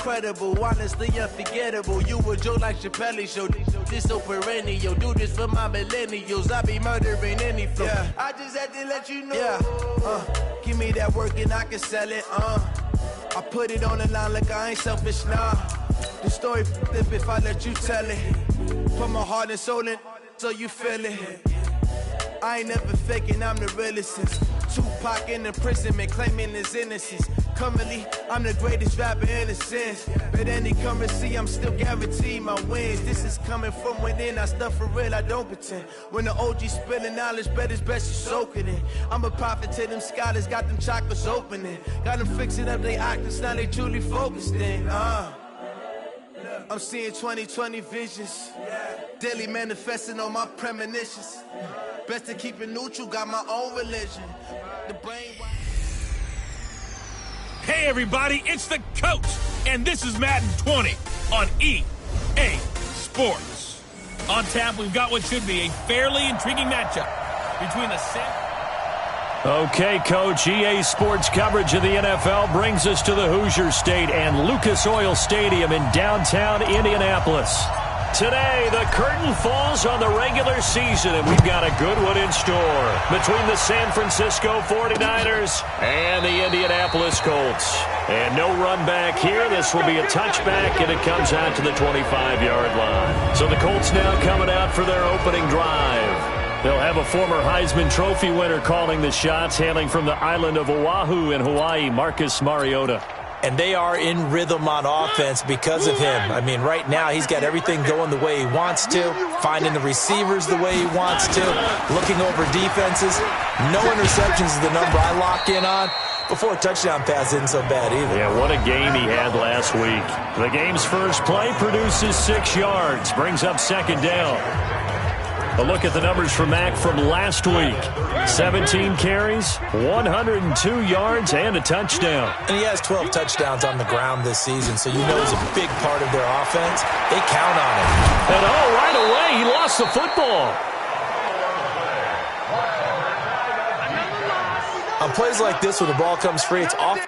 incredible, honestly unforgettable. You a joke like Chappelle Show. This so perennial. Do this for my millennials. I be murdering any flow. Yeah. I just had to let you know. Yeah. Give me that work and I can sell it. I put it on the line like I ain't selfish, nah. The story flip if I let you tell it. Put my heart and soul in so you feel it. I ain't never faking, I'm the realest since Tupac in imprisonment, claiming his innocence. Currently, I'm the greatest rapper in a sense. But any currency, I'm still guaranteed my wins. This is coming from within, I stuff for real, I don't pretend. When the OG spilling knowledge, bet it's best you soak it in. I'm a prophet to them scholars, got them chakras opening. Got them fixing up they octaves, now they truly focused in. I'm seeing 2020 visions. Daily manifesting on my premonitions. Best to keep it neutral, got my own religion. The brain. Hey everybody, it's the coach, and this is Madden 20 on EA Sports. On tap, we've got what should be a fairly intriguing matchup between the Okay, Coach, EA Sports coverage of the NFL brings us to the Hoosier State and Lucas Oil Stadium in downtown Indianapolis. Today, the curtain falls on the regular season, and we've got a good one in store between the San Francisco 49ers and the Indianapolis Colts. And no run back here. This will be a touchback, and it comes out to the 25-yard line. So the Colts now coming out for their opening drive. They'll have a former Heisman Trophy winner calling the shots, hailing from the island of Oahu in Hawaii, Marcus Mariota. And they are in rhythm on offense because of him. I mean, right now he's got everything going the way he wants to, finding the receivers the way he wants to, looking over defenses. No interceptions is the number I lock in on. Before a touchdown pass isn't so bad either. Yeah, what a game he had last week. The game's first play produces 6 yards, brings up second down. A look at the numbers for Mac from last week. 17 carries, 102 yards, and a touchdown. And he has 12 touchdowns on the ground this season, so you know he's a big part of their offense. They count on him. And right away, he lost the football. On plays like this, when the ball comes free, it's off.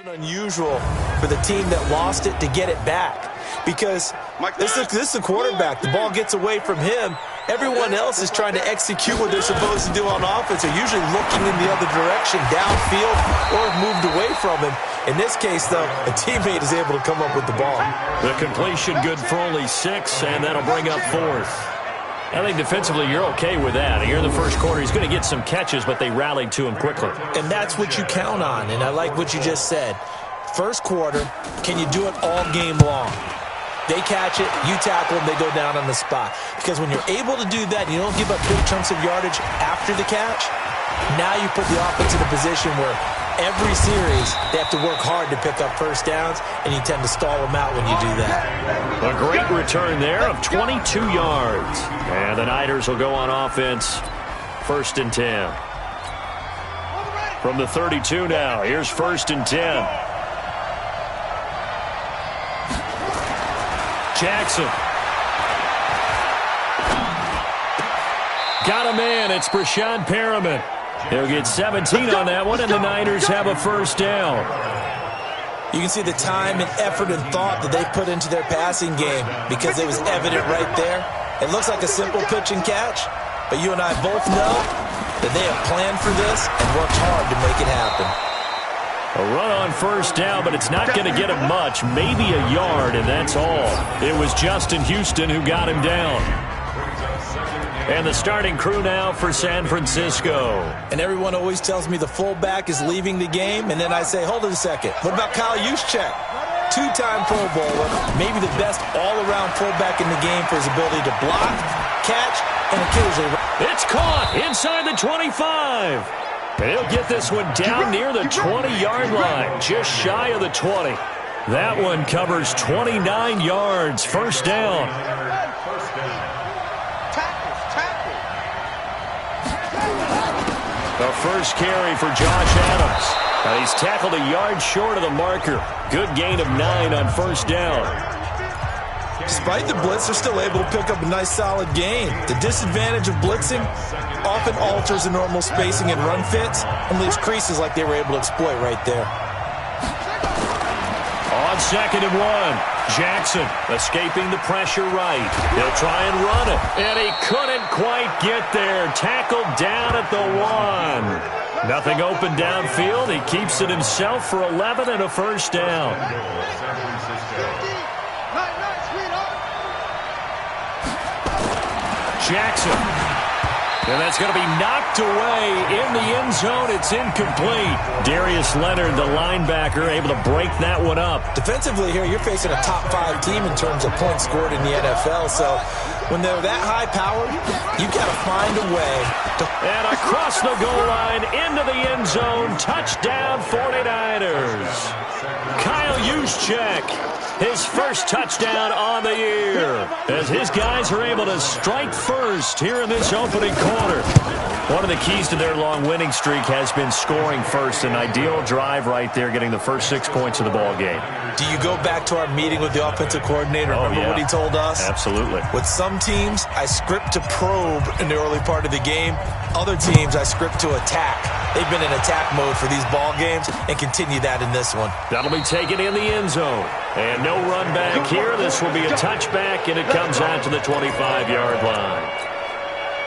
Unusual for the team that lost it to get it back, because this is a quarterback. The ball gets away from him. Everyone else is trying to execute what they're supposed to do on offense. They're usually looking in the other direction, downfield, or moved away from him. In this case, though, a teammate is able to come up with the ball. The completion good for only 6, and that'll bring up 4th. I think defensively you're okay with that. Here in the first quarter, he's going to get some catches, but they rallied to him quickly. And that's what you count on, and I like what you just said. First quarter, can you do it all game long? They catch it, you tackle them, they go down on the spot. Because when you're able to do that, you don't give up big chunks of yardage after the catch, now you put the offense in a position where every series they have to work hard to pick up first downs, and you tend to stall them out when you do that. A great return there of 22 yards. And the Niners will go on offense, 1st and 10. From the 32 now, here's 1st and 10. Jackson. Got a man. It's Brashad Perriman. He'll get 17 on that one, and the Niners have a first down. You can see the time and effort and thought that they put into their passing game, because it was evident right there. It looks like a simple pitch and catch, but you and I both know that they have planned for this and worked hard to make it happen. A run on first down, but it's not going to get him much, maybe a yard, and that's all. It was Justin Houston who got him down. And the starting crew now for San Francisco. And everyone always tells me the fullback is leaving the game, and then I say, hold it a second. What about Kyle Juszczyk? 2-time Pro Bowler, maybe the best all-around fullback in the game for his ability to block, catch, and occasionally run. It's caught inside the 25. And he'll get this one down near the 20-yard line, just shy of the 20. That one covers 29 yards, first down. The first carry for Josh Adams. And he's tackled a yard short of the marker. Good gain of 9 on first down. Despite the blitz, they're still able to pick up a nice, solid gain. The disadvantage of blitzing often alters the normal spacing and run fits and leaves creases like they were able to exploit right there. On 2nd and 1, Jackson escaping the pressure right. He'll try and run it, and he couldn't quite get there. Tackled down at the 1. Nothing open downfield. He keeps it himself for 11 and a first down. Jackson. And that's going to be knocked away in the end zone. It's incomplete. Darius Leonard, the linebacker, able to break that one up. Defensively here, you're facing a top 5 team in terms of points scored in the NFL. So when they're that high powered, you got to find a way to... And across the goal line, into the end zone. Touchdown, 49ers. Kyle Juszczyk. His first touchdown on the year as his guys are able to strike first here in this opening quarter. One of the keys to their long winning streak has been scoring first. An ideal drive right there, getting the first 6 points of the ball game. Do you go back to our meeting with the offensive coordinator? Remember what he told us? Absolutely. With some teams, I script to probe in the early part of the game. Other teams, I script to attack. They've been in attack mode for these ball games and continue that in this one. That'll be taken in the end zone. And no run back here. This will be a touchback, and it comes out to the 25-yard line.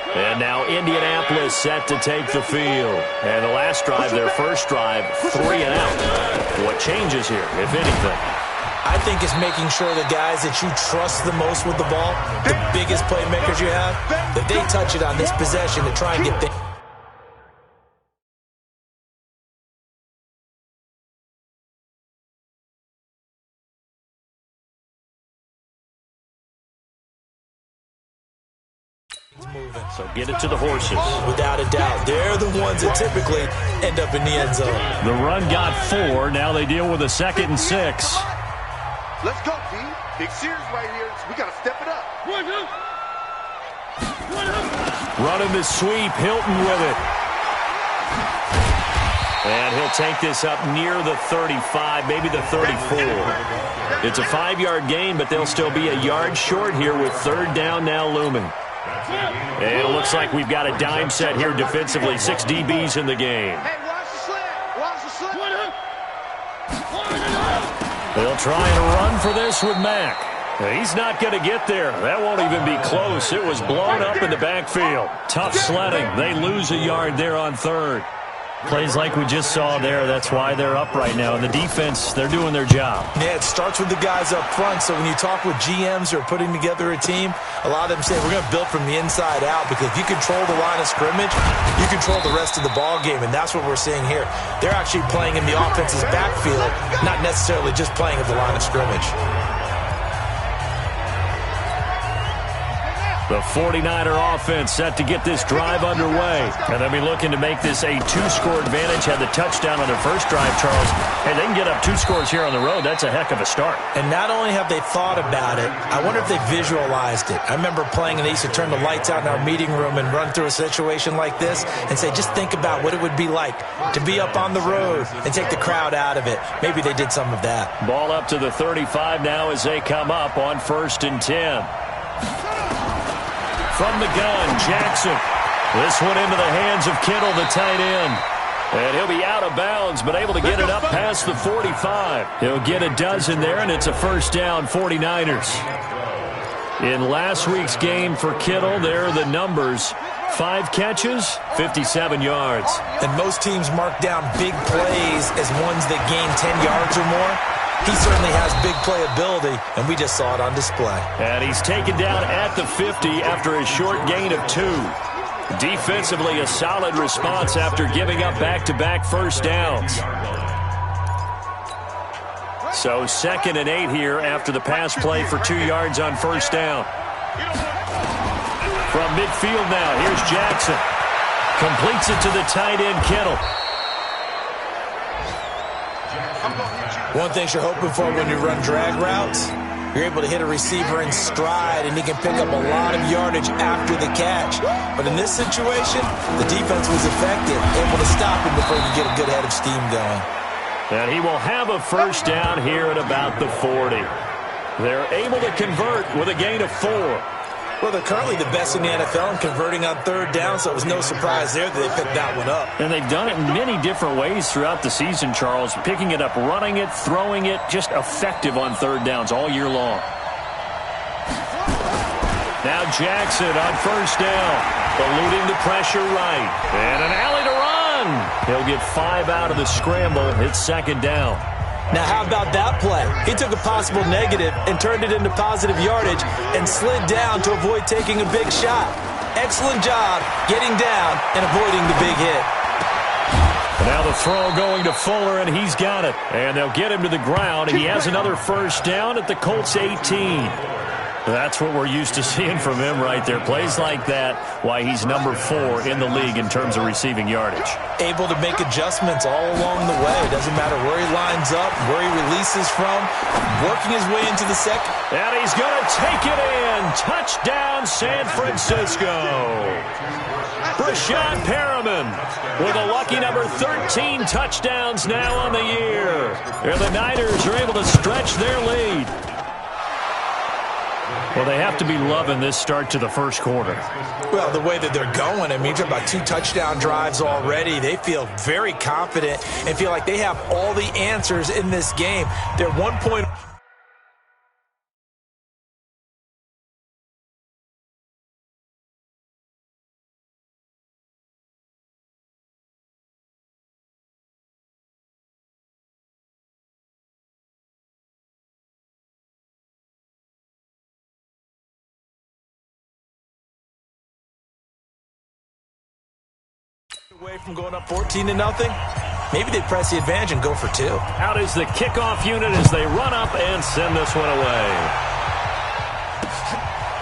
And now Indianapolis set to take the field. And the last drive, their first drive, 3 and out. What changes here, if anything? I think it's making sure the guys that you trust the most with the ball, the biggest playmakers you have, that they touch it on this possession to try and get things. Moving. So get it to the horses. Without a doubt. They're the ones that typically end up in the end zone. The run got 4. Now they deal with a 2nd and 6. Let's go, D. Big Sears right here. We got to step it up. Running the sweep. Hilton with it. And he'll take this up near the 35, maybe the 34. It's a 5-yard gain, but they'll still be a yard short here with 3rd down now looming. And it looks like we've got a dime set here defensively. 6 DBs in the game. Hey, watch the slant. Watch the slant. They'll try and run for this with Mack. He's not going to get there. That won't even be close. It was blown up in the backfield. Tough sledding. They lose a yard there on 3rd. Plays like we just saw there. That's why they're up right now. And the defense, they're doing their job. Yeah, it starts with the guys up front. So when you talk with GMs who are putting together a team, a lot of them say we're going to build from the inside out, because if you control the line of scrimmage, you control the rest of the ball game. And that's what we're seeing here. They're actually playing in the offense's backfield, not necessarily just playing at the line of scrimmage. The 49er offense set to get this drive underway. And they'll be looking to make this a 2-score advantage. Had the touchdown on their first drive, Charles. Hey, they can get up 2 scores here on the road. That's a heck of a start. And not only have they thought about it, I wonder if they visualized it. I remember playing, and they used to turn the lights out in our meeting room and run through a situation like this and say, just think about what it would be like to be up on the road and take the crowd out of it. Maybe they did some of that. Ball up to the 35 now as they come up on 1st and 10. From the gun, Jackson. This one into the hands of Kittle, the tight end. And he'll be out of bounds, but able to get it up past the 45. He'll get a dozen there, and it's a first down, 49ers. In last week's game for Kittle, there are the numbers. 5 catches, 57 yards. And most teams mark down big plays as ones that gain 10 yards or more. He certainly has big playability, and we just saw it on display. And he's taken down at the 50 after a short gain of 2. Defensively, a solid response after giving up back-to-back first downs. So 2nd and 8 here after the pass play for 2 yards on first down. From midfield now, here's Jackson. Completes it to the tight end, Kittle. One thing you're hoping for when you run drag routes You're able to hit a receiver in stride, and he can pick up a lot of yardage after the catch. But in this situation, the defense was effective, able to stop him before he could get a good head of steam going. And he will have a first down here at about the 40. They're able to convert with a gain of 4. Well, they're currently the best in the NFL in converting on third down, so it was no surprise there that they picked that one up. And they've done it in many different ways throughout the season, Charles. Picking it up, running it, throwing it, just effective on third downs all year long. Now Jackson on first down, eluding the pressure right. And an alley to run. He'll get 5 out of the scramble. It's second down. Now, how about that play? He took a possible negative and turned it into positive yardage and slid down to avoid taking a big shot. Excellent job getting down and avoiding the big hit. Now the throw going to Fuller, and he's got it. And they'll get him to the ground, and he has another first down at the Colts 18. That's what we're used to seeing from him right there. Plays like that, why he's number 4 in the league in terms of receiving yardage. Able to make adjustments all along the way. Doesn't matter where he lines up, where he releases from, working his way into the second. And he's going to take it in. Touchdown, San Francisco. Brashad Perriman with a lucky number 13 touchdowns now on the year. And the Niners are able to stretch their lead. Well, they have to be loving this start to the first quarter. Well, the way that they're going, I mean, you're talking about 2 touchdown drives already. They feel very confident and feel like they have all the answers in this game. They're 1 point. Away from going up 14-0. Maybe they press the advantage and go for 2. Out is the kickoff unit as they run up and send this one away.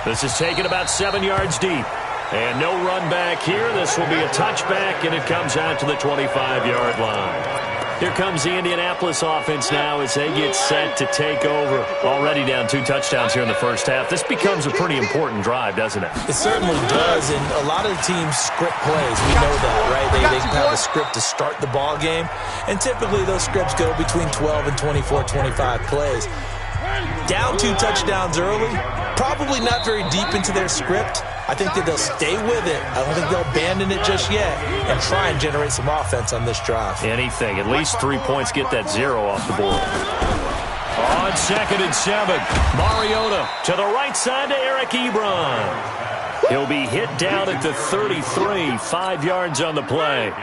This is taken about 7 yards deep. And no run back here. This will be a touchback, and it comes out to the 25-yard line. Here comes the Indianapolis offense now as they get set to take over. Already down 2 touchdowns here in the first half. This becomes a pretty important drive, doesn't it? It certainly does, and a lot of the teams script plays. We know that, right? They have a script to start the ball game, and typically those scripts go between 12 and 24, 25 plays. Down 2 touchdowns early, probably not very deep into their script. I think that they'll stay with it. I don't think they'll abandon it just yet and try and generate some offense on this drive. Anything. At least 3 points, get that 0 off the board. On 2nd and 7, Mariota to the right side to Eric Ebron. He'll be hit down at the 33, 5 yards on the play.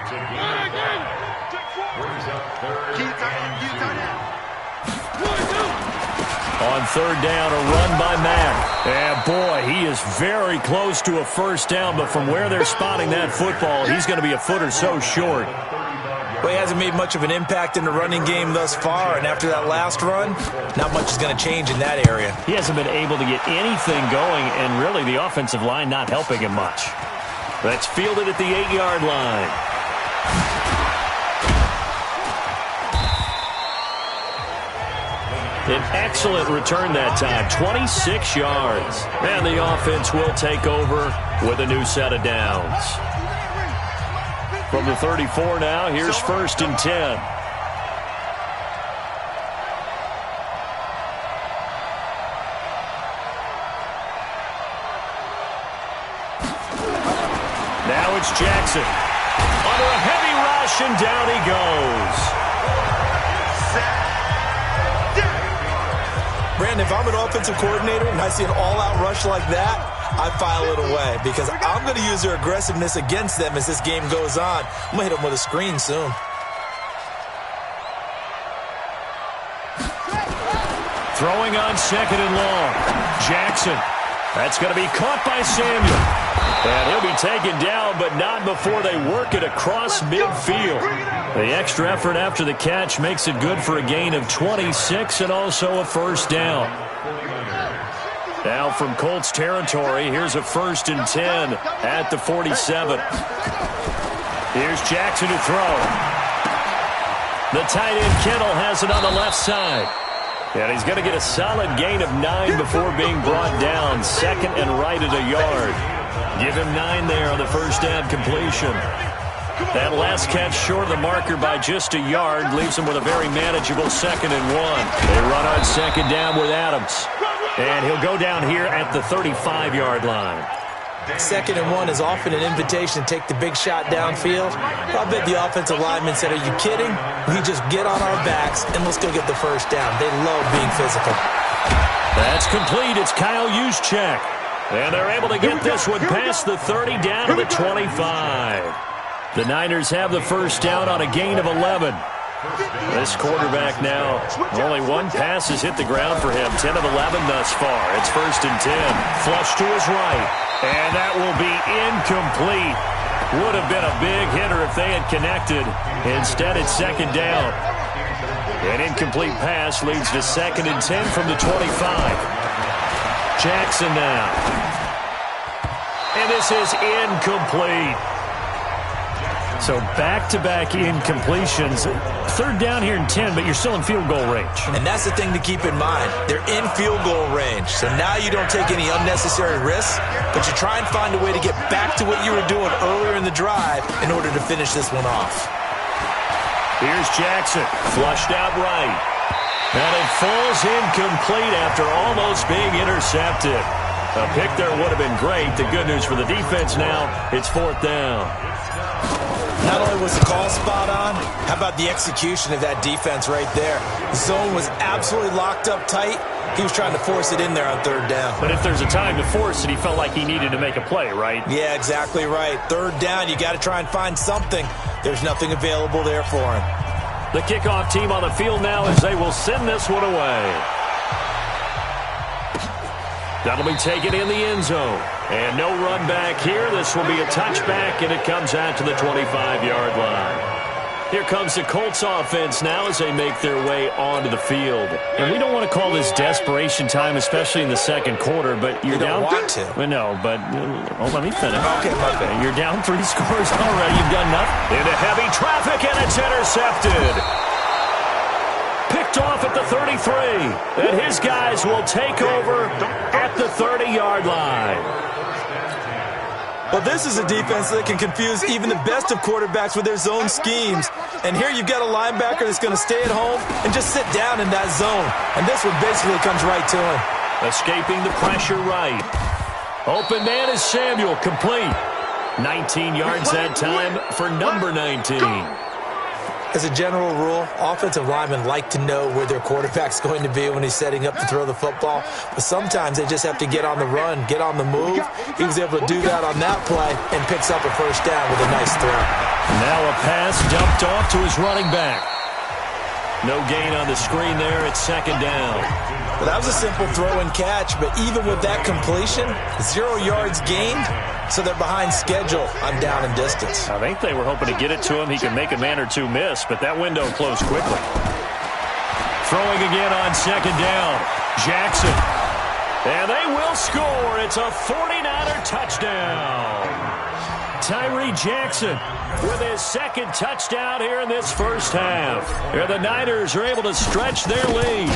On 3rd down, a run by Mack. And boy, he is very close to a first down, but from where they're spotting that football, he's going to be a foot or so short. Well, he hasn't made much of an impact in the running game thus far, and after that last run, not much is going to change in that area. He hasn't been able to get anything going, and really the offensive line not helping him much. That's fielded at the 8-yard line. An excellent return that time, 26 yards. And the offense will take over with a new set of downs. From the 34 now, here's 1st and 10. Now it's Jackson. Under a heavy rush, and down he goes. Brandon, if I'm an offensive coordinator and I see an all-out rush like that, I file it away because I'm going to use their aggressiveness against them as this game goes on. I'm going to hit them with a screen soon. Throwing on 2nd and long. Jackson. That's going to be caught by Samuel. And he'll be taken down, but not before they work it across midfield. The extra effort after the catch makes it good for a gain of 26 and also a first down. Now from Colts territory, here's a 1st and 10 at the 47. Here's Jackson to throw. The tight end Kittle has it on the left side. And he's going to get a solid gain of 9 before being brought down. Second and right at a yard. Give him 9 there on the first down completion. That last catch short of the marker by just a yard leaves him with a very manageable 2nd and 1. They run on second down with Adams. And he'll go down here at the 35-yard line. 2nd and 1 is often an invitation to take the big shot downfield. I bet the offensive lineman said, are you kidding? We just get on our backs and let's go get the first down. They love being physical. That's complete. It's Kyle Juszczyk. And they're able to get this one past the 30 down to the 25. The Niners have the first down on a gain of 11. This quarterback now, only 1 pass has hit the ground for him. 10 of 11 thus far. It's 1st and 10. Flush to his right. And that will be incomplete. Would have been a big hitter if they had connected. Instead, it's 2nd down. An incomplete pass leads to 2nd and 10 from the 25. Jackson now. And this is incomplete. So back-to-back incompletions. 3rd down here and 10, but you're still in field goal range. And that's the thing to keep in mind. They're in field goal range. So now you don't take any unnecessary risks, but you try and find a way to get back to what you were doing earlier in the drive in order to finish this one off. Here's Jackson, flushed out right. And it falls incomplete after almost being intercepted. A pick there would have been great. The good news for the defense now, it's 4th down. Not only was the call spot on, how about the execution of that defense right there? The zone was absolutely locked up tight. He was trying to force it in there on 3rd down. But if there's a time to force it, he felt like he needed to make a play, right? Yeah, exactly right. 3rd down, you got to try and find something. There's nothing available there for him. The kickoff team on the field now as they will send this one away. That'll be taken in the end zone. And no run back here. This will be a touchback, and it comes out to the 25-yard line. Here comes the Colts offense now as they make their way onto the field. And we don't want to call this desperation time, especially in the 2nd quarter, but you're down. You don't want to. Well, no, but let me finish. Okay, my bad. You're down 3 scores already. You've done nothing. Into heavy traffic, and it's intercepted. Picked off at the 33. And his guys will take over at the 30-yard line. Well, this is a defense that can confuse even the best of quarterbacks with their zone schemes. And here you've got a linebacker that's going to stay at home and just sit down in that zone. And this one basically comes right to him. Escaping the pressure right. Open man is Samuel, complete. 19 yards that time for number 19. As a general rule, offensive linemen like to know where their quarterback's going to be when he's setting up to throw the football. But sometimes they just have to get on the run, get on the move. He was able to do that on that play and picks up a first down with a nice throw. Now a pass dumped off to his running back. No gain on the screen there. It's 2nd down. Well, that was a simple throw and catch, but even with that completion, 0 yards gained, so they're behind schedule on down and distance. I think they were hoping to get it to him. He could make a man or two miss, but that window closed quickly. Throwing again on 2nd down. Jackson. And they will score. It's a 49er touchdown. Tyree Jackson with his 2nd touchdown here in this first half. Here the Niners are able to stretch their lead.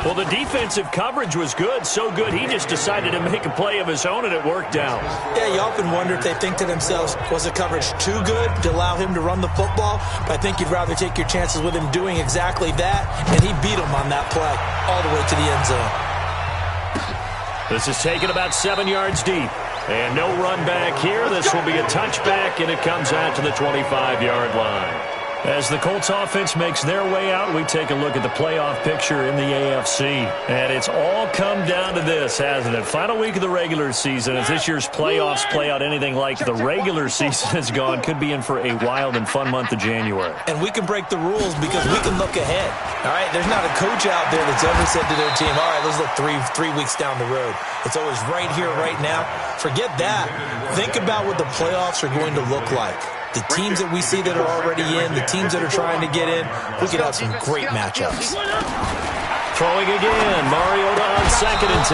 Well, the defensive coverage was good, so good he just decided to make a play of his own, and it worked out. Yeah, you often wonder if they think to themselves, was the coverage too good to allow him to run the football? But I think you'd rather take your chances with him doing exactly that, and he beat him on that play all the way to the end zone. This is taken about 7 yards deep. And no run back here. This will be a touchback, and it comes out to the 25-yard line. As the Colts offense makes their way out, we take a look at the playoff picture in the AFC. And it's all come down to this, hasn't it? Final week of the regular season. As this year's playoffs play out anything like the regular season has gone, could be in for a wild and fun month of January. And we can break the rules because we can look ahead. All right, there's not a coach out there that's ever said to their team, all right, let's look three weeks down the road. It's always right here, right now. Forget that. Think about what the playoffs are going to look like. The teams that we see that are already in, the teams that are trying to get in, we could have some great matchups. Throwing again, Mariota on 2nd and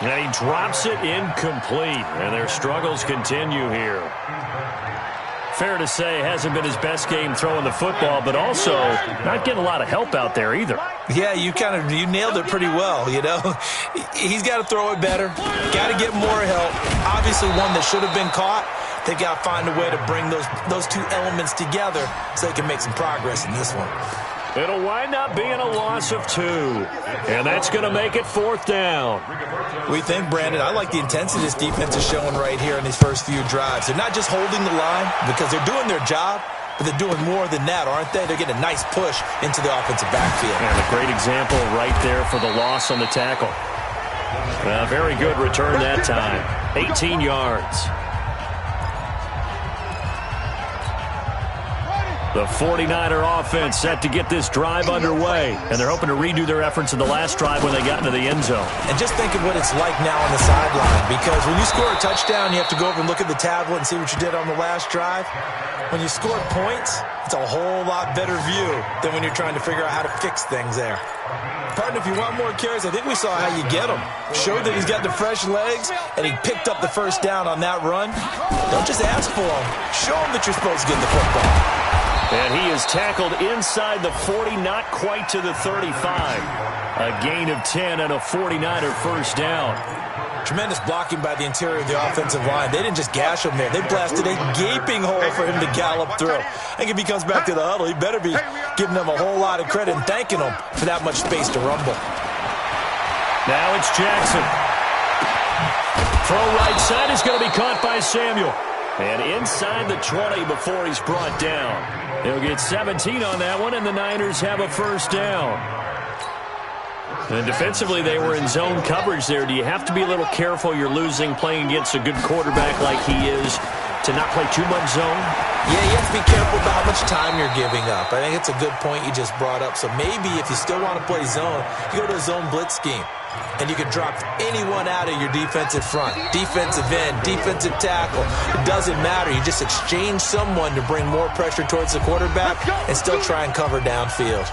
10. And he drops it incomplete, and their struggles continue here. Fair to say, hasn't been his best game throwing the football, but also not getting a lot of help out there either. Yeah, you nailed it pretty well, you know. He's got to throw it better, got to get more help. Obviously one that should have been caught. They've got to find a way to bring those two elements together so they can make some progress in this one. It'll wind up being a loss of 2, and that's going to make it 4th down. We think, Brandon, I like the intensity this defense is showing right here in these first few drives. They're not just holding the line because they're doing their job, but they're doing more than that, aren't they? They're getting a nice push into the offensive backfield. And a great example right there for the loss on the tackle. Very good return that time. 18 yards. The 49er offense set to get this drive underway, and they're hoping to redo their efforts in the last drive when they got into the end zone. And just think of what it's like now on the sideline, because when you score a touchdown, you have to go over and look at the tablet and see what you did on the last drive. When you score points, it's a whole lot better view than when you're trying to figure out how to fix things there. Partner, if you want more carries, I think we saw how you get them. Showed that he's got the fresh legs, and he picked up the first down on that run. Don't just ask for them. Show them that you're supposed to get the football. And he is tackled inside the 40, not quite to the 35. A gain of 10 and a 49er first down. Tremendous blocking by the interior of the offensive line. They didn't just gash him there. They blasted a gaping hole for him to gallop through. I think if he comes back to the huddle, he better be giving them a whole lot of credit and thanking them for that much space to rumble. Now it's Jackson. Throw right side is going to be caught by Samuel. And inside the 20 before he's brought down. He'll get 17 on that one, and the Niners have a first down. And defensively, they were in zone coverage there. Do you have to be a little careful you're losing playing against a good quarterback like he is to not play too much zone? Yeah, you have to be careful about how much time you're giving up. I think it's a good point you just brought up. So maybe if you still want to play zone, you go to a zone blitz scheme. And you can drop anyone out of your defensive front, defensive end, defensive tackle. It doesn't matter. You just exchange someone to bring more pressure towards the quarterback and still try and cover downfield.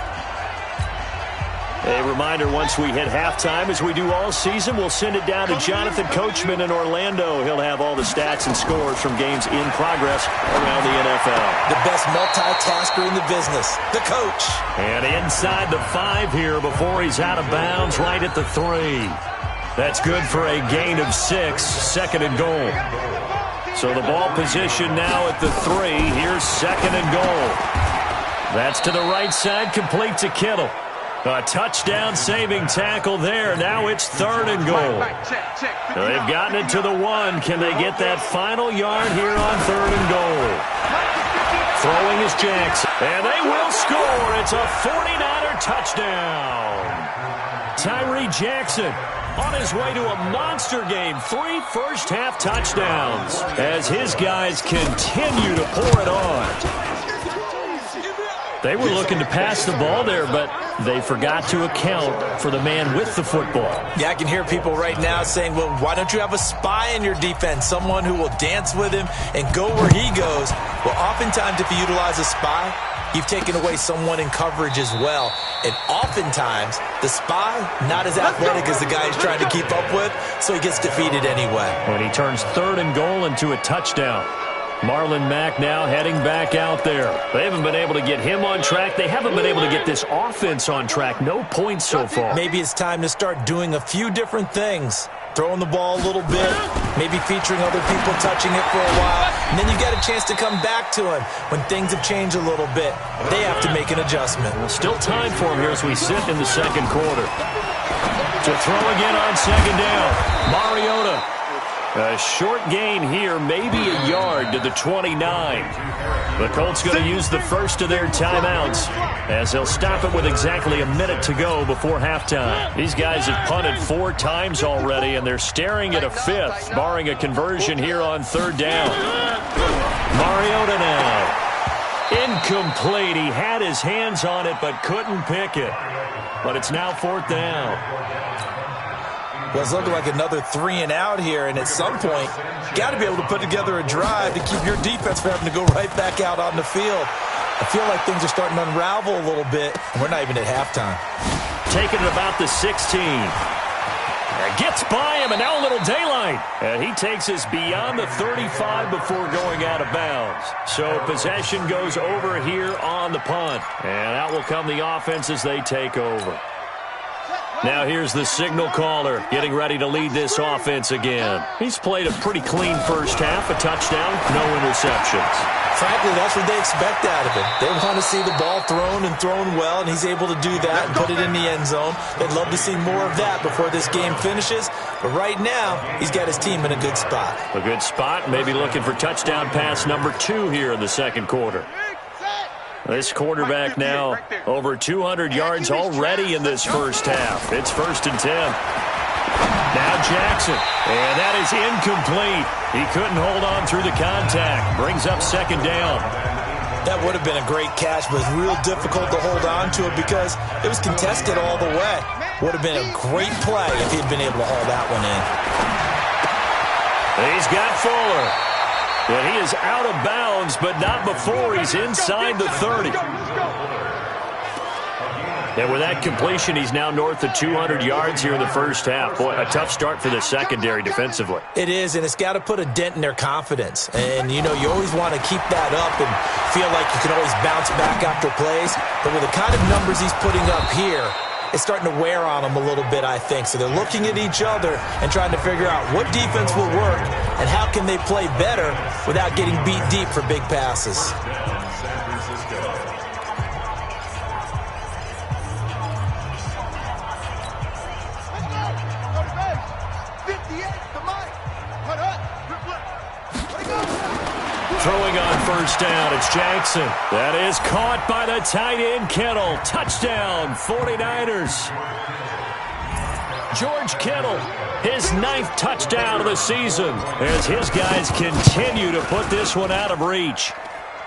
A reminder, once we hit halftime, as we do all season, we'll send it down to Jonathan Coachman in Orlando. He'll have all the stats and scores from games in progress around the NFL. The best multitasker in the business, the coach. And inside the 5 here before he's out of bounds right at the 3. That's good for a gain of 6, 2nd and goal. So the ball position now at the 3. Here's 2nd and goal. That's to the right side, complete to Kittle. A touchdown-saving tackle there. Now it's 3rd and goal. They've gotten it to the 1. Can they get that final yard here on 3rd and goal? Throwing is Jackson. And they will score. It's a 49er touchdown. Tyree Jackson on his way to a monster game. 3 first-half touchdowns as his guys continue to pour it on. They were looking to pass the ball there, but they forgot to account for the man with the football. Yeah, I can hear people right now saying, well, why don't you have a spy in your defense, someone who will dance with him and go where he goes? Well, oftentimes if you utilize a spy, you've taken away someone in coverage as well. And oftentimes, the spy, not as athletic as the guy he's trying to keep up with, so he gets defeated anyway. When he turns 3rd and goal into a touchdown. Marlon Mack now heading back out there. They haven't been able to get him on track. They haven't been able to get this offense on track. No points so far. Maybe it's time to start doing a few different things. Throwing the ball a little bit, maybe featuring other people touching it for a while, and then you get a chance to come back to him when things have changed a little bit. They have to make an adjustment. Well, still time for him here as we sit in the 2nd quarter. To throw again on 2nd down. Mariota. A short gain here, maybe a yard to the 29. The Colts going to use the first of their timeouts as they'll stop it with exactly a minute to go before halftime. These guys have punted 4 times already, and they're staring at a 5th, barring a conversion here on 3rd down. Mariota now. Incomplete. He had his hands on it but couldn't pick it. But it's now 4th down. Well, it's looking like another 3 and out here, and at some point, you got to be able to put together a drive to keep your defense from having to go right back out on the field. I feel like things are starting to unravel a little bit, and we're not even at halftime. Taking it about the 16. And gets by him, and now a little daylight. And he takes us beyond the 35 before going out of bounds. So possession goes over here on the punt. And out will come the offense as they take over. Now here's the signal caller getting ready to lead this offense again. He's played a pretty clean first half, a touchdown, no interceptions. Frankly, that's what they expect out of him. They want to see the ball thrown and thrown well, and he's able to do that and put it in the end zone. They'd love to see more of that before this game finishes. But right now, he's got his team in a good spot. A good spot, maybe looking for touchdown pass number 2 here in the second quarter. This quarterback now over 200 yards already in this first half. It's 1st and 10. Now Jackson, and that is incomplete. He couldn't hold on through the contact. Brings up 2nd down. That would have been a great catch, but it was real difficult to hold on to it because it was contested all the way. Would have been a great play if he had been able to haul that one in. He's got Fuller. And he is out of bounds, but not before he's inside the 30. And with that completion, he's now north of 200 yards here in the first half. Boy, a tough start for the secondary defensively. It is, and it's got to put a dent in their confidence. And, you know, you always want to keep that up and feel like you can always bounce back after plays. But with the kind of numbers he's putting up here, it's starting to wear on them a little bit, I think. So they're looking at each other and trying to figure out what defense will work and how can they play better without getting beat deep for big passes. Throwing on 1st down, it's Jackson. That is caught by the tight end, Kittle. Touchdown, 49ers. George Kittle, his 9th touchdown of the season, as his guys continue to put this one out of reach.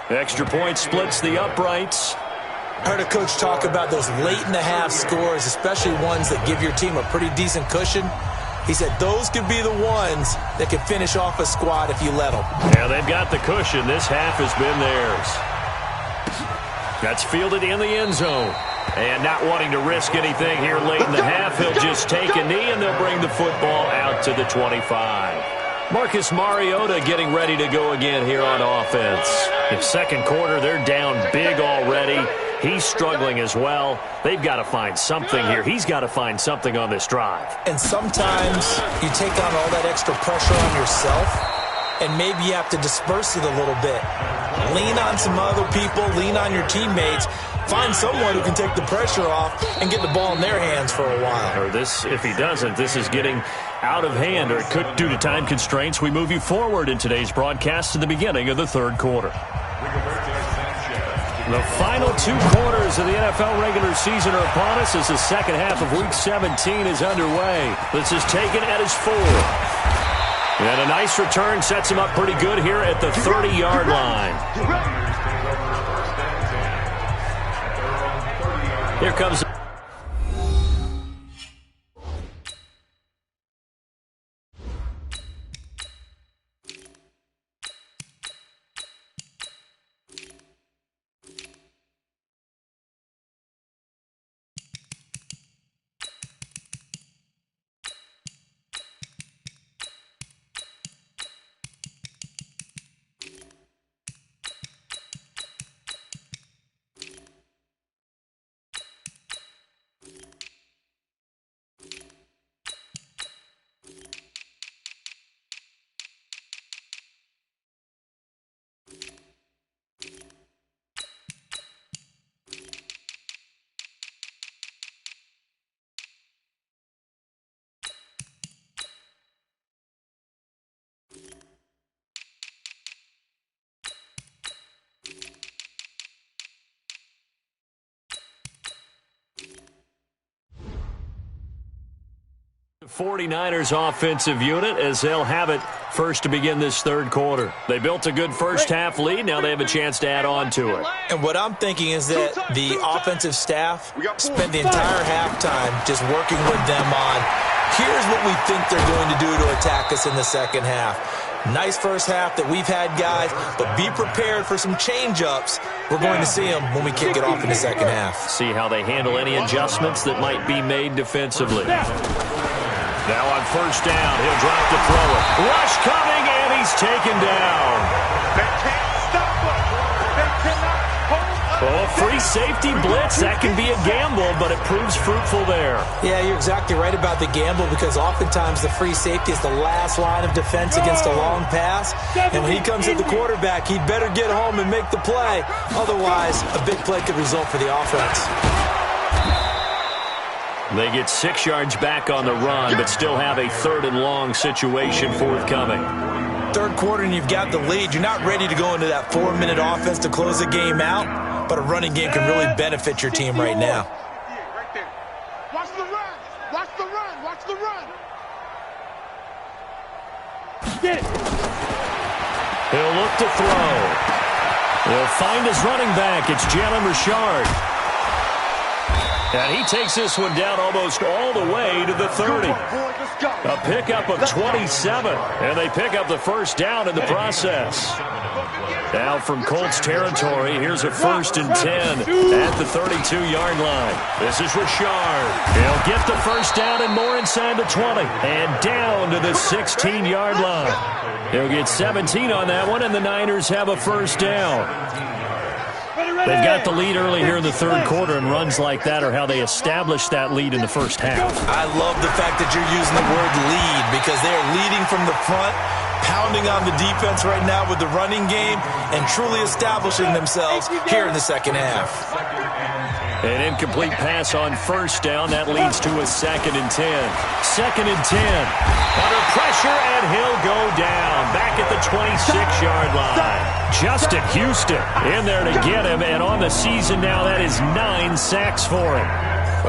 Extra point splits the uprights. I heard a coach talk about those late-in-the-half scores, especially ones that give your team a pretty decent cushion. He said those could be the ones that could finish off a squad if you let them. Yeah, they've got the cushion. This half has been theirs. That's fielded in the end zone. And not wanting to risk anything here late in the half, he'll just take a knee and they'll bring the football out to the 25. Marcus Mariota getting ready to go again here on offense. In second quarter, they're down big already. He's struggling as well. They've got to find something here. He's got to find something on this drive. And sometimes you take on all that extra pressure on yourself, and maybe you have to disperse it a little bit. Lean on some other people. Lean on your teammates. Find someone who can take the pressure off and get the ball in their hands for a while. Or this, if he doesn't, this is getting out of hand, or it could, due to time constraints, we move you forward in today's broadcast to the beginning of the third quarter. The final 2 quarters of the NFL regular season are upon us as the second half of Week 17 is underway. This is taken at his 4. And a nice return sets him up pretty good here at the 30-yard line. Here comes... The 49ers offensive unit as they'll have it first to begin this third quarter. They built a good first half lead. Now they have a chance to add on to it. And what I'm thinking is that the offensive staff spent the entire halftime just working with them on, here's what we think they're going to do to attack us in the second half. Nice first half that we've had, guys, but be prepared for some change-ups. We're going to see them when we kick it off in the second half. See how they handle any adjustments that might be made defensively. Now on first down, he'll drop to throw it. Rush coming, and he's taken down. They can't stop him. They cannot hold up. Oh, free safety blitz. That can be a gamble, but it proves fruitful there. Yeah, you're exactly right about the gamble because oftentimes the free safety is the last line of defense against a long pass. And when he comes at the quarterback, he'd better get home and make the play. Otherwise, a big play could result for the offense. They get 6 yards back on the run, but still have a 3rd and long situation forthcoming. Third quarter and you've got the lead. You're not ready to go into that 4-minute offense to close the game out, but a running game can really benefit your team right now. Right there. Watch the run. Watch the run. Watch the run. Get it. He'll look to throw. He'll find his running back. It's Jalen Richard. And he takes this one down almost all the way to the 30. A pickup of 27. And they pick up the first down in the process. Now from Colts territory, here's a 1st and 10 at the 32-yard line. This is Richard. He'll get the first down and more inside the 20. And down to the 16-yard line. He'll get 17 on that one, and the Niners have a first down. They've got the lead early here in the third quarter, and runs like that are how they establish that lead in the first half. I love the fact that you're using the word lead because they are leading from the front, pounding on the defense right now with the running game, and truly establishing themselves here in the second half. An incomplete pass on first down. That leads to a 2nd and 10. 2nd and 10. Under pressure, and he'll go down. Back at the 26-yard line. Justin Houston in there to get him. And on the season now, that is 9 sacks for him.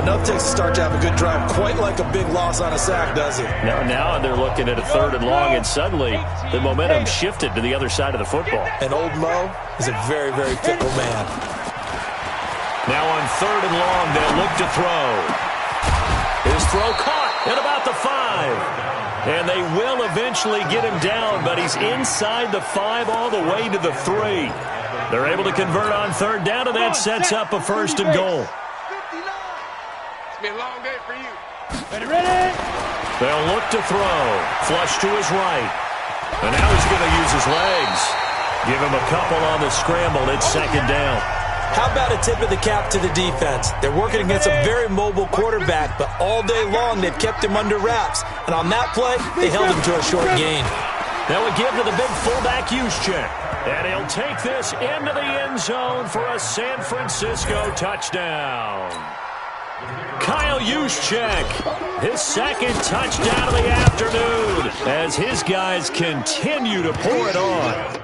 Enough takes to start to have a good drive. Quite like a big loss on a sack, does it? Now they're looking at a 3rd and long, and suddenly the momentum shifted to the other side of the football. And old Mo is a very, very fickle man. Now on 3rd and long, they'll look to throw. His throw caught at about the 5. And they will eventually get him down, but he's inside the 5 all the way to the 3. They're able to convert on 3rd down, and that sets up a 1st and goal. It's been a long day for you. Ready? They'll look to throw. Flush to his right. And now he's going to use his legs. Give him a couple on the scramble. It's 2nd down. How about a tip of the cap to the defense? They're working against a very mobile quarterback, but all day long they've kept him under wraps. And on that play, they held him to a short gain. They'll give to the big fullback Juszczyk. And he'll take this into the end zone for a San Francisco touchdown. Kyle Juszczyk, his 2nd touchdown of the afternoon as his guys continue to pour it on.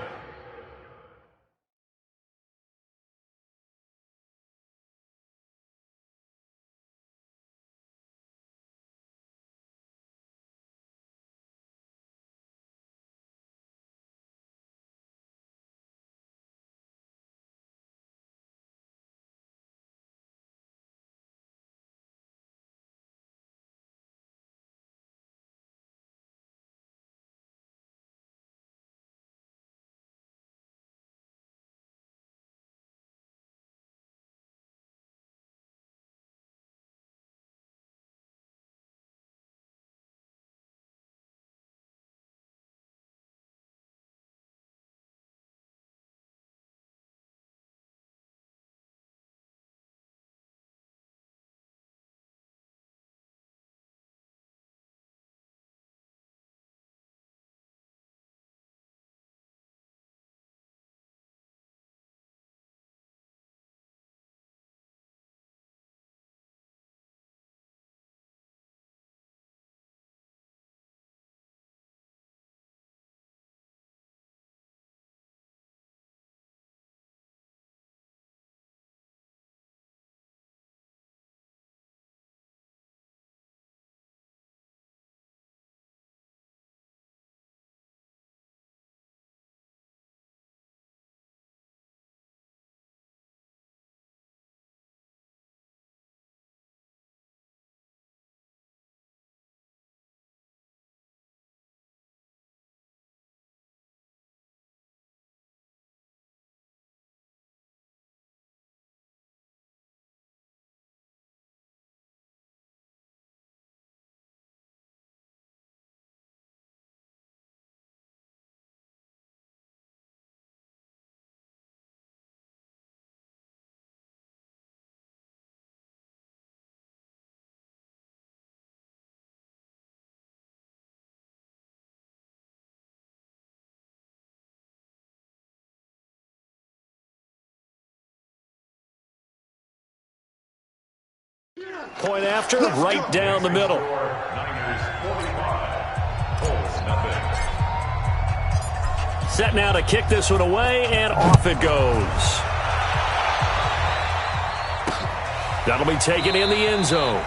Point after, right down the middle. Set now to kick this one away, and off it goes. That'll be taken in the end zone.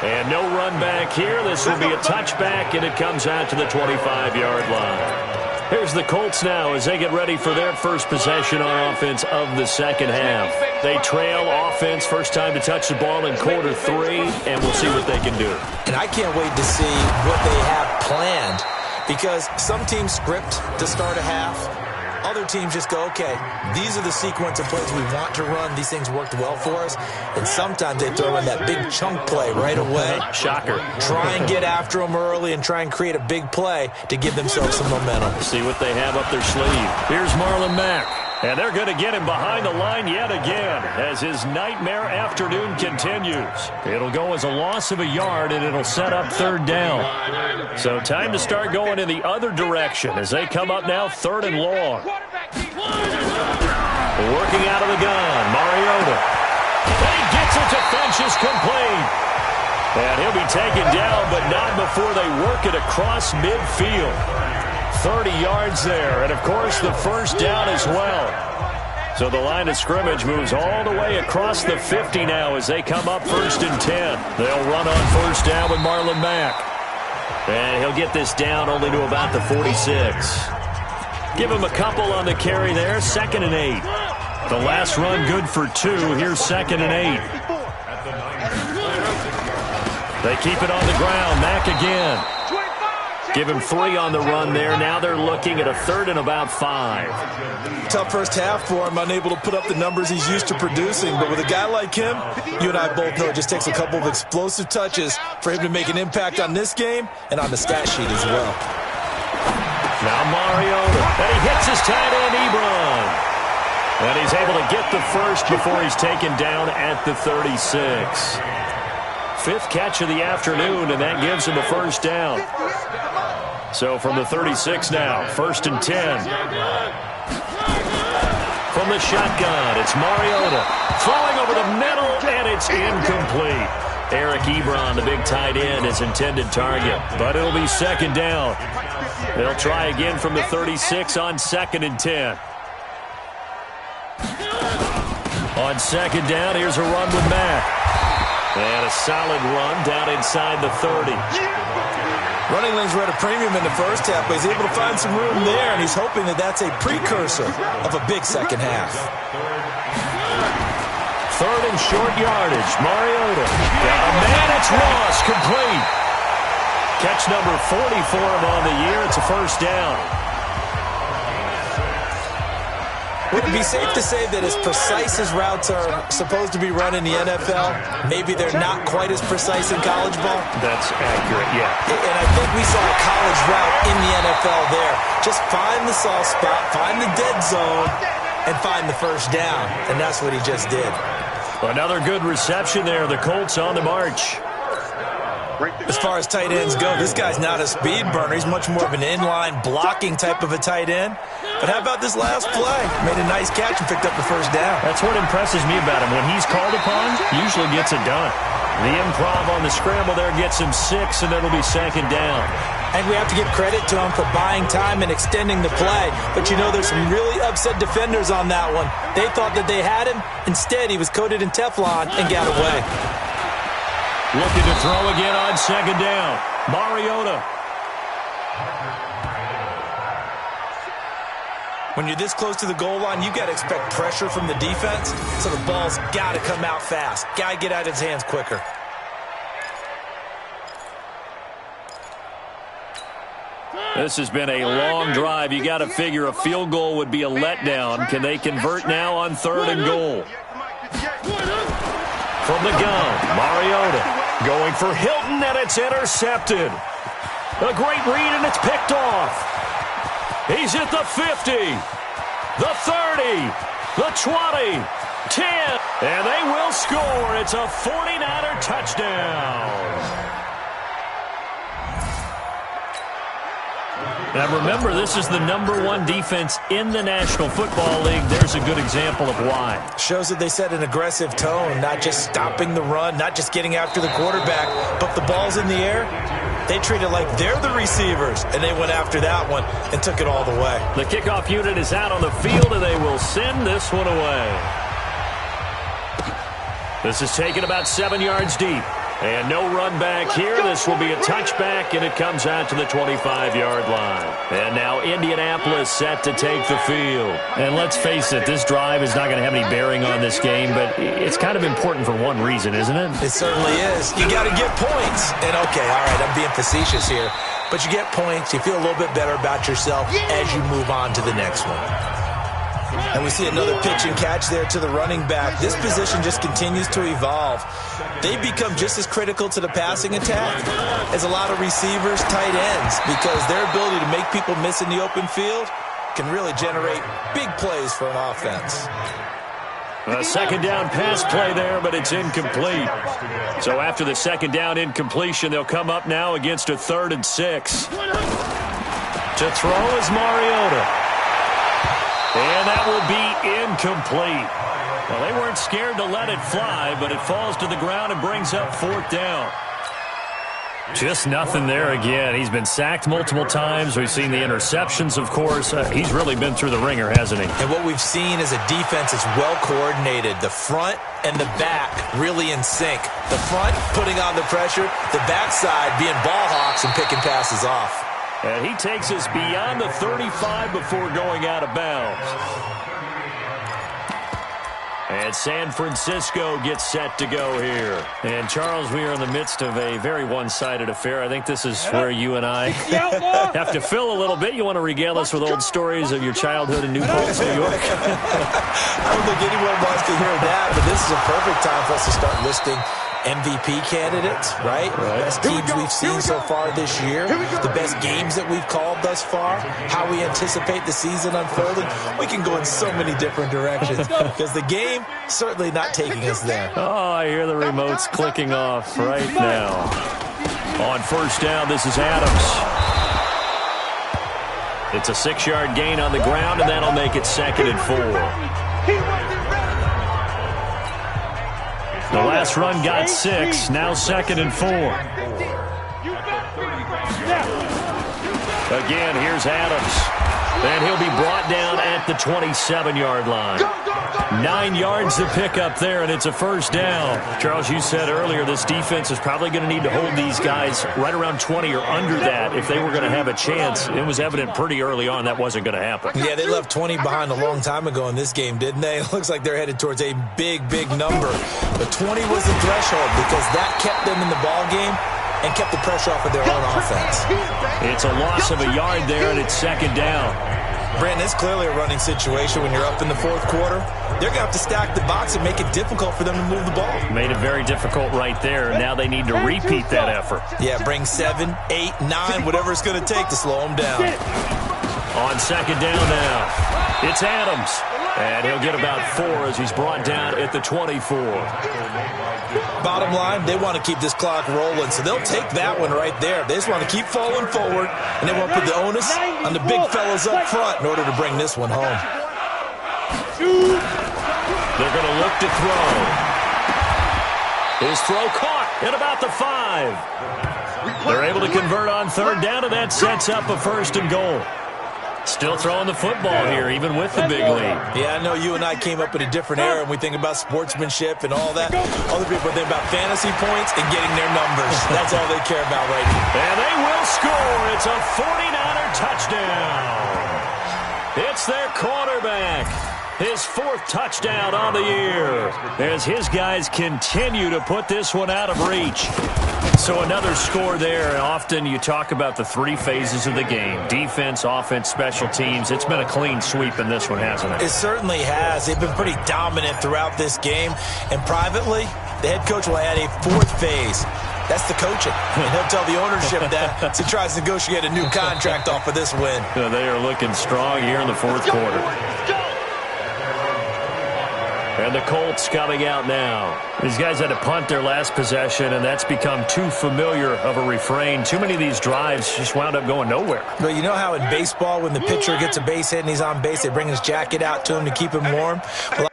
And no run back here. This will be a touchback, and it comes out to the 25-yard line. Here's the Colts now as they get ready for their first possession on offense of the second half. They trail offense, first time to touch the ball in quarter 3, and we'll see what they can do. And I can't wait to see what they have planned, because some teams script to start a half. Other teams just go, okay, these are the sequence of plays we want to run. These things worked well for us. And sometimes they throw in that big chunk play right away. Shocker. Try and get after them early and try and create a big play to give themselves some momentum. See what they have up their sleeve. Here's Marlon Mack. And they're going to get him behind the line yet again as his nightmare afternoon continues. It'll go as a loss of a yard, and it'll set up third down. So time to start going in the other direction as they come up now third and long. Working out of the gun, Mariota. And he gets it to Funchess complete. And he'll be taken down, but not before they work it across midfield. 30 yards there, and of course the first down as well. So the line of scrimmage moves all the way across the 50 now as they come up 1st and 10. They'll run on first down with Marlon Mack. And he'll get this down only to about the 46. Give him a couple on the carry there, 2nd and 8. The last run good for 2. Here's 2nd and 8. They keep it on the ground. Mack again. Give him 3 on the run there. Now they're looking at a 3rd and about 5. Tough first half for him, unable to put up the numbers he's used to producing. But with a guy like him, you and I both know it just takes a couple of explosive touches for him to make an impact on this game and on the stat sheet as well. Now Mariota, and he hits his tight end, Ebron. And he's able to get the first before he's taken down at the 36. 5th catch of the afternoon, and that gives him a first down. So from the 36 now, 1st and 10. From the shotgun, it's Mariota. Throwing over the middle, and it's incomplete. Eric Ebron, the big tight end, his intended target. But it'll be 2nd down. They'll try again from the 36 on 2nd and 10. On 2nd down, here's a run with Mack. And a solid run down inside the 30. Running lanes were at a premium in the first half, but he's able to find some room there, and he's hoping that that's a precursor of a big second half. 3rd and short yardage. Mariota. Got a man. It's Ross. Complete. Catch number 40 for him on the year. It's a first down. Would it be safe to say that as precise as routes are supposed to be run in the NFL, maybe they're not quite as precise in college ball? That's accurate, yeah. And I think we saw a college route in the NFL there. Just find the soft spot, find the dead zone, and find the first down. And that's what he just did. Another good reception there. The Colts on the march. As far as tight ends go, this guy's not a speed burner. He's much more of an inline blocking type of a tight end. But how about this last play? Made a nice catch and picked up the first down. That's what impresses me about him. When he's called upon, he usually gets it done. The improv on the scramble there gets him 6, and it'll be 2nd down. And we have to give credit to him for buying time and extending the play. But, you know, there's some really upset defenders on that one. They thought that they had him. Instead, he was coated in Teflon and got away. Looking to throw again on 2nd down. Mariota. When you're this close to the goal line, you got to expect pressure from the defense. So the ball's got to come out fast. Got to get out of his hands quicker. This has been a long drive. You got to figure a field goal would be a letdown. Can they convert now on 3rd and goal? From the gun, Mariota going for Hilton, and it's intercepted. A great read, and it's picked off. He's at the 50, the 30, the 20, 10, and they will score. It's a 49er touchdown. Now remember, this is the #1 defense in the National Football League. There's a good example of why. Shows that they set an aggressive tone, not just stopping the run, not just getting after the quarterback, but if the ball's in the air, they treat it like they're the receivers, and they went after that one and took it all the way. The kickoff unit is out on the field, and they will send this one away. This is taken about 7 yards deep. And no run back here. This will be a touchback, and it comes out to the 25-yard line. And now Indianapolis set to take the field. And let's face it, this drive is not going to have any bearing on this game, but it's kind of important for one reason, isn't it? It certainly is. You got to get points. And, okay, all right, I'm being facetious here. But you get points. You feel a little bit better about yourself as you move on to the next one. And we see another pitch and catch there to the running back. This position just continues to evolve. They become just as critical to the passing attack as a lot of receivers, tight ends, because their ability to make people miss in the open field can really generate big plays for an offense. A second down pass play there, but it's incomplete. So after the second down incompletion, they'll come up now against a 3rd and 6. To throw is Mariota. And that will be incomplete. Well, they weren't scared to let it fly, but it falls to the ground and brings up 4th down. Just nothing there again. He's been sacked multiple times. We've seen the interceptions, of course. He's really been through the ringer, hasn't he? And what we've seen is a defense that's well coordinated. The front and the back really in sync. The front putting on the pressure, the backside being ball hawks and picking passes off. And he takes us beyond the 35 before going out of bounds. And San Francisco gets set to go here. And, Charles, we are in the midst of a very one-sided affair. I think this is where you and I have to fill a little bit. You want to regale us with old stories of your childhood in New Paltz, New York? I don't think anyone wants to hear that, but this is a perfect time for us to start listing MVP candidates, right? Best teams we've seen so far this year, the best games that we've called thus far, how we anticipate the season unfolding. We can go in so many different directions because the game certainly not taking us there. Oh, I hear the remotes clicking off right now. On 1st down, this is Adams. It's a 6-yard gain on the ground, and that'll make it 2nd and 4. The last run got 6, now 2nd and 4. Again, here's Adams. And he'll be brought down at the 27-yard line. 9 yards to pick up there, and it's a 1st down. Charles, you said earlier this defense is probably going to need to hold these guys right around 20 or under that if they were going to have a chance. It was evident pretty early on that wasn't going to happen. Yeah, they left 20 behind a long time ago in this game, didn't they? It looks like they're headed towards a big, big number. But 20 was the threshold because that kept them in the ball game and kept the pressure off of their own offense. It's a loss of a yard there, and it's 2nd down. Brandon, it's clearly a running situation when you're up in the 4th quarter. They're going to have to stack the box and make it difficult for them to move the ball. Made it very difficult right there. Now they need to repeat that effort. Yeah, bring 7, 8, 9, whatever it's going to take to slow them down. On 2nd down now, it's Adams. And he'll get about 4 as he's brought down at the 24. Bottom line, they want to keep this clock rolling, so they'll take that one right there. They just want to keep falling forward, and they want to put the onus on the big fellas up front in order to bring this one home. They're going to look to throw. His throw caught at about the 5. They're able to convert on 3rd down, and that sets up a 1st and goal. Still throwing the football here, even with the big lead. Yeah, I know you and I came up in a different era, and we think about sportsmanship and all that. Other people think about fantasy points and getting their numbers. That's all they care about right now. And they will score. It's a 49er touchdown. It's their quarterback. His 4th touchdown on the year as his guys continue to put this one out of reach. So another score there, and often you talk about the 3 phases of the game. Defense, offense, special teams. It's been a clean sweep in this one, hasn't it? It certainly has. They've been pretty dominant throughout this game. And privately, the head coach will add a 4th phase. That's the coaching. And he'll tell the ownership that as he tries to negotiate a new contract off of this win. They are looking strong here in the 4th quarter. And the Colts coming out now. These guys had to punt their last possession, and that's become too familiar of a refrain. Too many of these drives just wound up going nowhere. But you know how in baseball, when the pitcher gets a base hit and he's on base, they bring his jacket out to him to keep him warm? Well,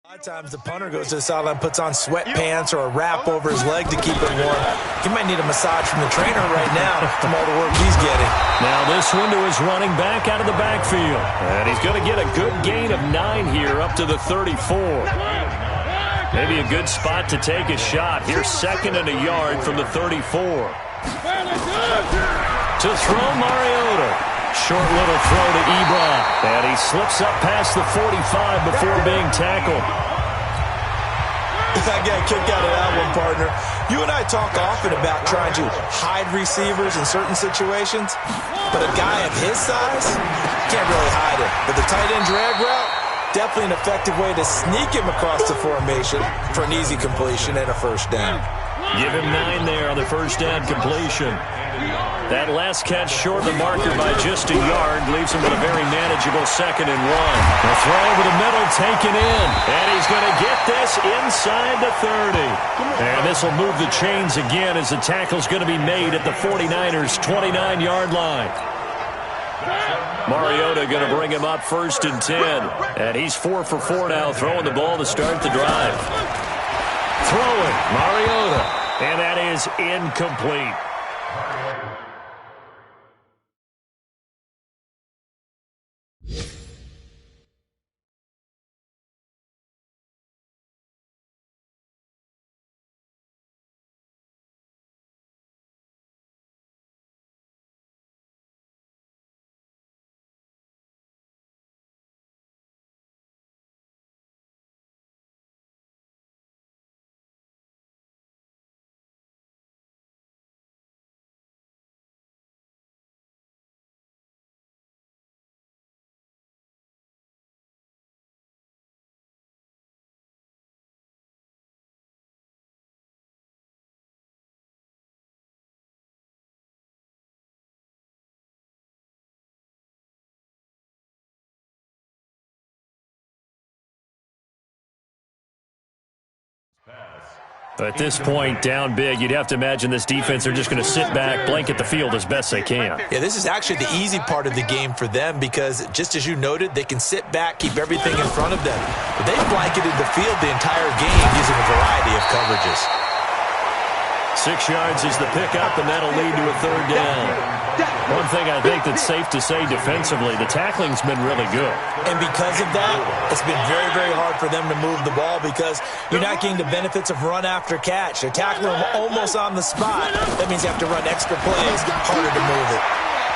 a lot of times the punter goes to the sideline, puts on sweatpants or a wrap over his leg to keep it warm. He might need a massage from the trainer right now from all the work he's getting. Now this one to his running back out of the backfield. And he's going to get a good gain of 9 here up to the 34. Maybe a good spot to take a shot. Here's 2nd and a yard from the 34. To throw Mariota. Short little throw to Ebron. And he slips up past the 45 before being tackled. I got a kick out of that one, partner. You and I talk often about trying to hide receivers in certain situations, but a guy of his size can't really hide it. But the tight end drag route, definitely an effective way to sneak him across the formation for an easy completion and a first down. Give him 9 there on the first down completion. That last catch short of the marker by just a yard leaves him with a very manageable 2nd and 1. The throw over the middle taken in, and he's going to get this inside the 30. And this will move the chains again as the tackle's going to be made at the 49ers' 29-yard line. Mariota going to bring him up 1st and 10. And he's 4 for 4 now, throwing the ball to start the drive. Throwing, Mariota, and that is incomplete. At this point, down big, you'd have to imagine this defense are just going to sit back, blanket the field as best they can. Yeah, this is actually the easy part of the game for them because, just as you noted, they can sit back, keep everything in front of them. But they've blanketed the field the entire game using a variety of coverages. 6 yards is the pickup, and that'll lead to a 3rd down. One thing I think that's safe to say defensively, the tackling's been really good. And because of that, it's been very, very hard for them to move the ball because you're not getting the benefits of run after catch. They're tackling them almost on the spot. That means you have to run extra plays, harder to move it.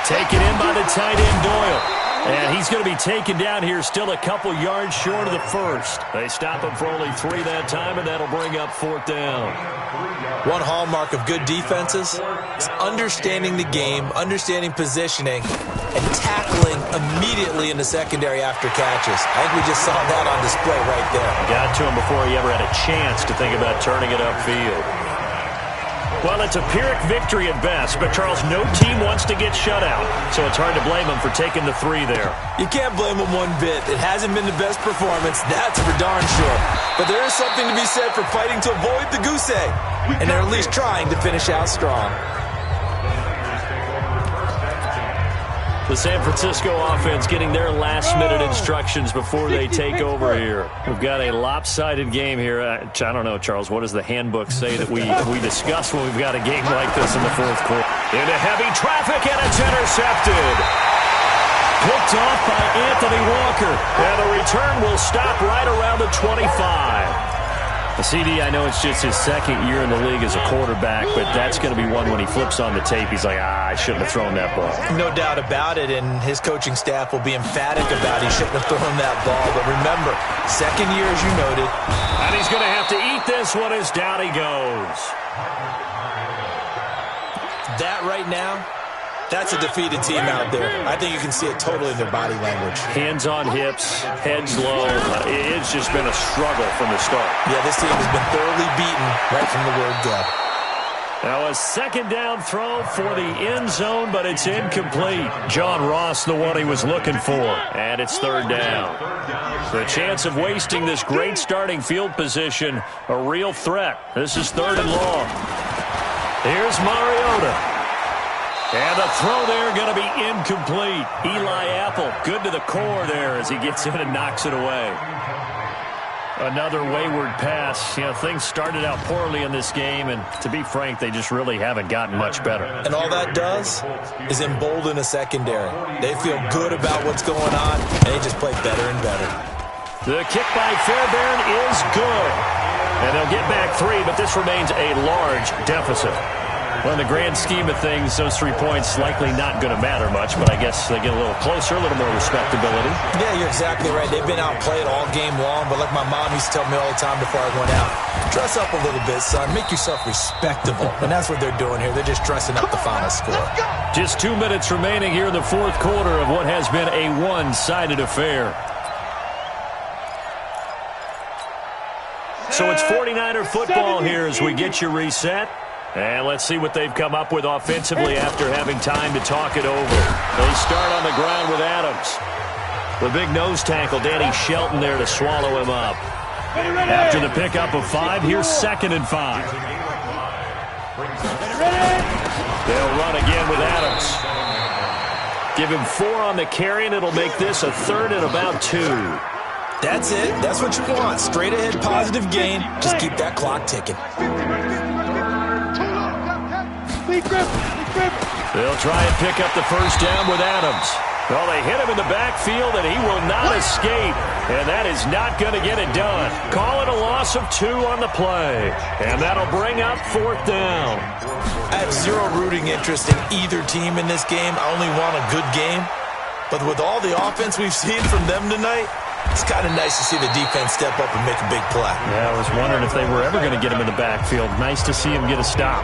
Taken in by the tight end, Doyle. And he's going to be taken down here still a couple yards short of the first. They stop him for only 3 that time, and that'll bring up 4th down. One hallmark of good defenses is understanding the game, understanding positioning, and tackling immediately in the secondary after catches. I think we just saw that on display right there. Got to him before he ever had a chance to think about turning it upfield. Well, it's a Pyrrhic victory at best, but, Charles, no team wants to get shut out, so it's hard to blame them for taking the 3 there. You can't blame them one bit. It hasn't been the best performance, that's for darn sure. But there is something to be said for fighting to avoid the goose egg, and they're at least trying to finish out strong. The San Francisco offense getting their last-minute instructions before they take over here. We've got a lopsided game here. I don't know, Charles, what does the handbook say that we discuss when we've got a game like this in the 4th quarter? Into heavy traffic, and it's intercepted. Picked off by Anthony Walker. And the return will stop right around the 25. The CD, I know it's just his 2nd year in the league as a quarterback, but that's going to be one when he flips on the tape. He's like, I shouldn't have thrown that ball. No doubt about it, and his coaching staff will be emphatic about he shouldn't have thrown that ball. But remember, second year, as you noted. And he's going to have to eat this one as down he goes. That right now, that's a defeated team out there. I think you can see it totally in their body language. Hands on hips, heads low. It's just been a struggle from the start. Yeah, this team has been thoroughly beaten right from the word go. Now a second down throw for the end zone, but it's incomplete. John Ross, the one he was looking for. And it's third down. The chance of wasting this great starting field position, a real threat. This is third and long. Here's Mariota. And the throw there going to be incomplete. Eli Apple, good to the core there as he gets in and knocks it away. Another wayward pass. You know, things started out poorly in this game, and to be frank, they just really haven't gotten much better. And all that does is embolden a secondary. They feel good about what's going on, and they just play better and better. The kick by Fairbairn is good. And they'll get back 3, but this remains a large deficit. Well, in the grand scheme of things, those 3 points likely not going to matter much, but I guess they get a little closer, a little more respectability. Yeah, you're exactly right. They've been outplayed all game long, but like my mom used to tell me all the time before I went out, dress up a little bit, son. Make yourself respectable. And that's what they're doing here. They're just dressing up the final score. Just 2 minutes remaining here in the fourth quarter of what has been a one-sided affair. So it's 49er football here as we get you reset. And let's see what they've come up with offensively after having time to talk it over. They start on the ground with Adams. The big nose tackle, Danny Shelton, there to swallow him up. After the pickup of 5, here's 2nd and 5. They'll run again with Adams. Give him 4 on the carry, and it'll make this a 3rd and about 2. That's it. That's what you want. Straight ahead, positive gain. Just keep that clock ticking. They'll try and pick up the first down with Adams. Well, they hit him in the backfield, and he will not escape. And that is not going to get it done. Call it a loss of 2 on the play. And that'll bring up 4th down. I have zero rooting interest in either team in this game. I only want a good game. But with all the offense we've seen from them tonight, it's kind of nice to see the defense step up and make a big play. Yeah, I was wondering if they were ever going to get him in the backfield. Nice to see him get a stop.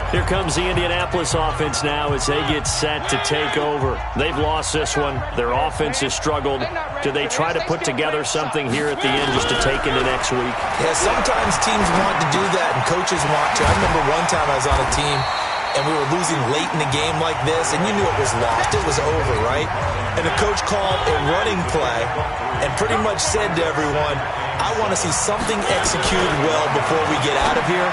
Here comes the Indianapolis offense now as they get set to take over. They've lost this one. Their offense has struggled. Do they try to put together something here at the end just to take into next week? Yeah, sometimes teams want to do that and coaches want to. I remember one time I was on a team and we were losing late in the game like this, and you knew it was lost. It was over, right? And the coach called a running play and pretty much said to everyone, I want to see something executed well before we get out of here.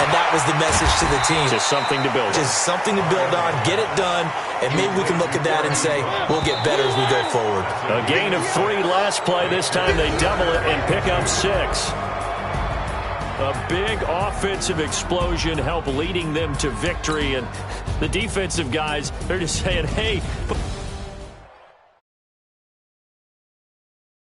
And that was the message to the team. Just something to build on. Just something to build on, get it done, and maybe we can look at that and say, we'll get better as we go forward. A gain of 3 last play. This time they double it and pick up 6. A big offensive explosion helped leading them to victory. And the defensive guys, they're just saying, hey,